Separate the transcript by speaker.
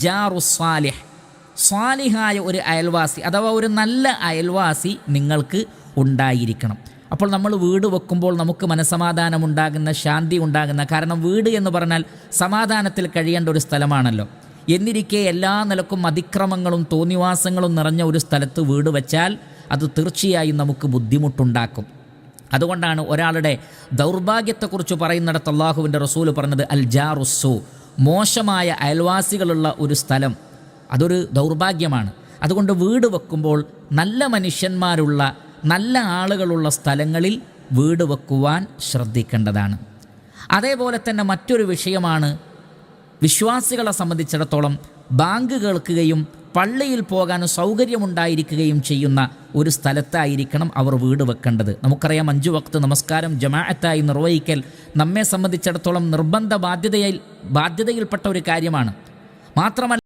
Speaker 1: ജാറുസ്സാലിഹ്, സ്വാലിഹായ ഒരു അയൽവാസി അഥവാ ഒരു നല്ല അയൽവാസി നിങ്ങൾക്ക് ഉണ്ടായിരിക്കണം. അപ്പോൾ നമ്മൾ വീട് വെക്കുമ്പോൾ നമുക്ക് മനസ്സമാധാനമുണ്ടാകുന്ന, ശാന്തി ഉണ്ടാകുന്ന, കാരണം വീട് എന്ന് പറഞ്ഞാൽ സമാധാനത്തിൽ കഴിയേണ്ട ഒരു സ്ഥലമാണല്ലോ. എന്നിരിക്കെ എല്ലാ നിലക്കും അതിക്രമങ്ങളും തോന്നിവാസങ്ങളും നിറഞ്ഞ ഒരു സ്ഥലത്ത് വീട് വെച്ചാൽ അത് തീർച്ചയായും നമുക്ക് ബുദ്ധിമുട്ടുണ്ടാക്കും. അതുകൊണ്ടാണ് ഒരാളുടെ ദൗർഭാഗ്യത്തെക്കുറിച്ച് പറയുന്നിടത്ത് അള്ളാഹുവിൻ്റെ റസൂല് പറഞ്ഞത് അൽ ജാറുസ്സു, മോശമായ അയൽവാസികളുള്ള ഒരു സ്ഥലം അതൊരു ദൗർഭാഗ്യമാണ്. അതുകൊണ്ട് വീട് വെക്കുമ്പോൾ നല്ല മനുഷ്യന്മാരുള്ള, നല്ല ആളുകളുള്ള സ്ഥലങ്ങളിൽ വീട് വെക്കുവാൻ ശ്രദ്ധിക്കേണ്ടതാണ്. അതേപോലെ തന്നെ മറ്റൊരു വിഷയമാണ്, വിശ്വാസികളെ സംബന്ധിച്ചിടത്തോളം ബാങ്ക് കേൾക്കുകയും പള്ളിയിൽ പോകാൻ സൗകര്യമുണ്ടായിരിക്കുകയും ചെയ്യുന്ന ഒരു സ്ഥലത്തായിരിക്കണം അവർ വീട് വെക്കേണ്ടത്. നമുക്കറിയാം 5 വക്ത് നമസ്കാരം ജമാഅത്തായി നിർവഹിക്കൽ നമ്മെ സംബന്ധിച്ചിടത്തോളം നിർബന്ധ ബാധ്യതയിൽപ്പെട്ട ഒരു കാര്യമാണ്. മാത്രമല്ല